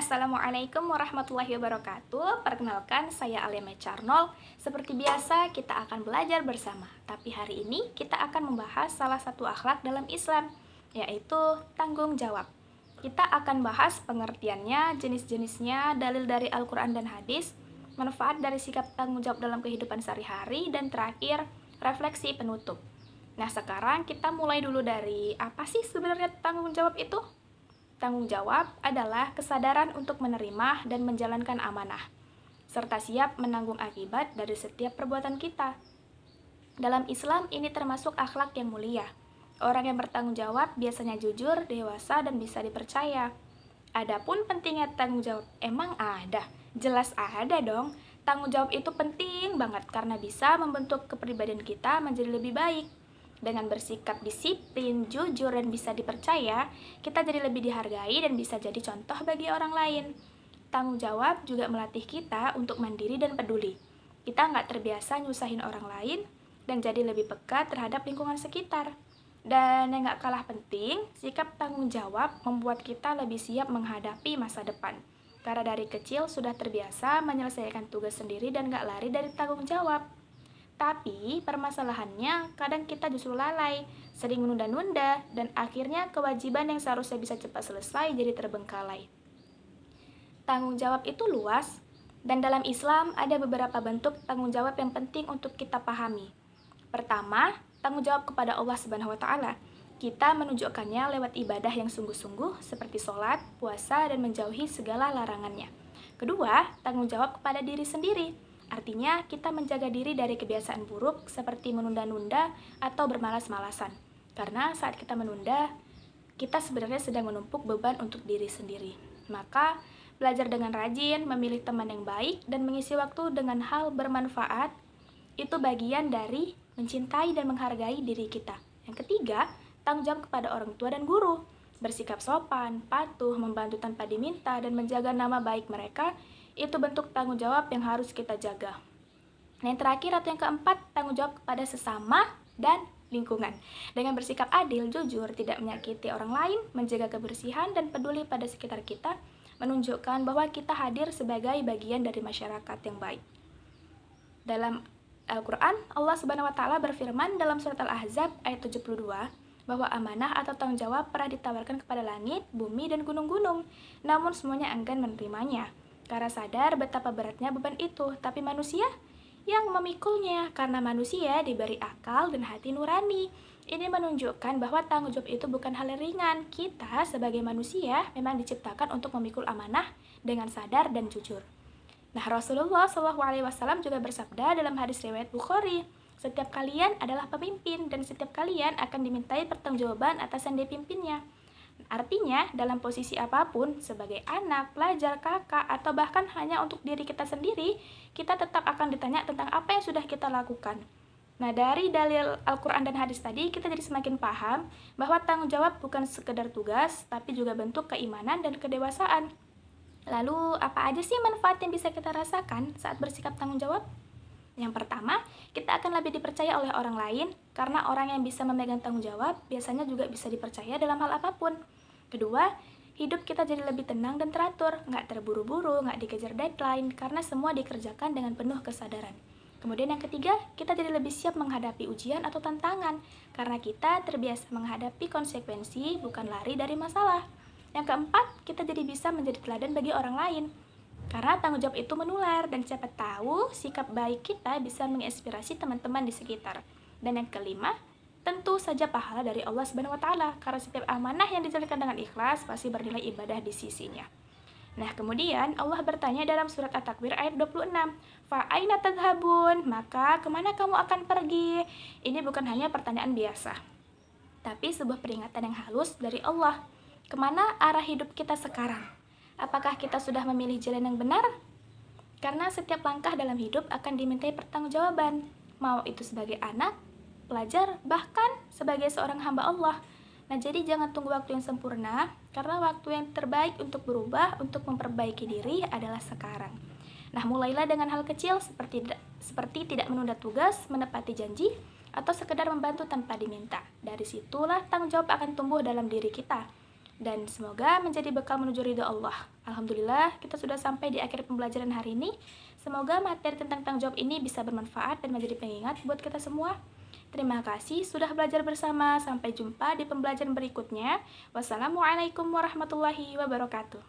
Assalamualaikum warahmatullahi wabarakatuh. Perkenalkan, saya Alia Mecarnol. Seperti biasa, kita akan belajar bersama. Tapi hari ini kita akan membahas salah satu akhlak dalam Islam, yaitu tanggung jawab. Kita akan bahas pengertiannya, jenis-jenisnya, dalil dari Al-Quran dan hadis, manfaat dari sikap tanggung jawab dalam kehidupan sehari-hari, dan terakhir, refleksi penutup. Nah, sekarang kita mulai dulu dari apa sih sebenarnya tanggung jawab itu? Tanggung jawab adalah kesadaran untuk menerima dan menjalankan amanah, serta siap menanggung akibat dari setiap perbuatan kita. Dalam Islam, ini termasuk akhlak yang mulia. Orang yang bertanggung jawab biasanya jujur, dewasa, dan bisa dipercaya. Adapun pentingnya tanggung jawab, emang ada? Jelas ada dong. Tanggung jawab itu penting banget karena bisa membentuk kepribadian kita menjadi lebih baik. Dengan bersikap disiplin, jujur, dan bisa dipercaya, kita jadi lebih dihargai dan bisa jadi contoh bagi orang lain. Tanggung jawab juga melatih kita untuk mandiri dan peduli. Kita nggak terbiasa nyusahin orang lain dan jadi lebih peka terhadap lingkungan sekitar. Dan yang nggak kalah penting, sikap tanggung jawab membuat kita lebih siap menghadapi masa depan. Karena dari kecil sudah terbiasa menyelesaikan tugas sendiri dan nggak lari dari tanggung jawab. Tapi permasalahannya kadang kita justru lalai, sering menunda-nunda, dan akhirnya kewajiban yang seharusnya bisa cepat selesai jadi terbengkalai. Tanggung jawab itu luas, dan dalam Islam ada beberapa bentuk tanggung jawab yang penting untuk kita pahami. Pertama, tanggung jawab kepada Allah Subhanahu wa Ta'ala. Kita menunjukkannya lewat ibadah yang sungguh-sungguh seperti sholat, puasa, dan menjauhi segala larangannya. Kedua, tanggung jawab kepada diri sendiri. Artinya, kita menjaga diri dari kebiasaan buruk seperti menunda-nunda atau bermalas-malasan. Karena saat kita menunda, kita sebenarnya sedang menumpuk beban untuk diri sendiri. Maka, belajar dengan rajin, memilih teman yang baik, dan mengisi waktu dengan hal bermanfaat, itu bagian dari mencintai dan menghargai diri kita. Yang ketiga, tanggung jawab kepada orang tua dan guru. Bersikap sopan, patuh, membantu tanpa diminta, dan menjaga nama baik mereka, itu bentuk tanggung jawab yang harus kita jaga. Yang terakhir atau yang keempat, tanggung jawab kepada sesama dan lingkungan. Dengan bersikap adil, jujur, tidak menyakiti orang lain, menjaga kebersihan, dan peduli pada sekitar kita, menunjukkan bahwa kita hadir sebagai bagian dari masyarakat yang baik. Dalam Al-Quran, Allah Subhanahu wa Ta'ala berfirman dalam surat Al-Ahzab ayat 72, bahwa amanah atau tanggung jawab pernah ditawarkan kepada langit, bumi, dan gunung-gunung, namun semuanya enggan menerimanya. Karena sadar betapa beratnya beban itu, tapi manusia yang memikulnya karena manusia diberi akal dan hati nurani. Ini menunjukkan bahwa tanggung jawab itu bukan hal yang ringan. Kita sebagai manusia memang diciptakan untuk memikul amanah dengan sadar dan jujur. Nah, Rasulullah SAW juga bersabda dalam hadis riwayat Bukhari, setiap kalian adalah pemimpin dan setiap kalian akan dimintai pertanggungjawaban atas yang dipimpinnya. Artinya, dalam posisi apapun, sebagai anak, pelajar, kakak, atau bahkan hanya untuk diri kita sendiri, kita tetap akan ditanya tentang apa yang sudah kita lakukan. Nah, dari dalil Al-Quran dan hadis tadi, kita jadi semakin paham bahwa tanggung jawab bukan sekedar tugas, tapi juga bentuk keimanan dan kedewasaan. Lalu, apa aja sih manfaat yang bisa kita rasakan saat bersikap tanggung jawab? Yang pertama, kita akan lebih dipercaya oleh orang lain, karena orang yang bisa memegang tanggung jawab biasanya juga bisa dipercaya dalam hal apapun. Kedua, hidup kita jadi lebih tenang dan teratur, nggak terburu-buru, nggak dikejar deadline, karena semua dikerjakan dengan penuh kesadaran. Kemudian yang ketiga, kita jadi lebih siap menghadapi ujian atau tantangan, karena kita terbiasa menghadapi konsekuensi, bukan lari dari masalah. Yang keempat, kita jadi bisa menjadi teladan bagi orang lain, karena tanggung jawab itu menular dan siapa tahu sikap baik kita bisa menginspirasi teman-teman di sekitar. Dan yang kelima, tentu saja pahala dari Allah Subhanahu wa Ta'ala karena setiap amanah yang dijalankan dengan ikhlas pasti bernilai ibadah di sisinya. Nah, kemudian Allah bertanya dalam surat At-Takwir ayat 26, "Fa aina tadhhabun?" Maka kemana kamu akan pergi? Ini bukan hanya pertanyaan biasa, tapi sebuah peringatan yang halus dari Allah. Kemana arah hidup kita sekarang? Apakah kita sudah memilih jalan yang benar? Karena setiap langkah dalam hidup akan dimintai pertanggungjawaban, mau itu sebagai anak, pelajar, bahkan sebagai seorang hamba Allah. Nah, jadi jangan tunggu waktu yang sempurna, karena waktu yang terbaik untuk berubah, untuk memperbaiki diri adalah sekarang. Nah, mulailah dengan hal kecil seperti tidak menunda tugas, menepati janji, atau sekedar membantu tanpa diminta. Dari situlah tanggung jawab akan tumbuh dalam diri kita. dan semoga menjadi bekal menuju ridha Allah. Alhamdulillah, kita sudah sampai di akhir pembelajaran hari ini. Semoga materi tentang tanggung jawab ini bisa bermanfaat dan menjadi pengingat buat kita semua. Terima kasih sudah belajar bersama. Sampai jumpa di pembelajaran berikutnya. Wassalamualaikum warahmatullahi wabarakatuh.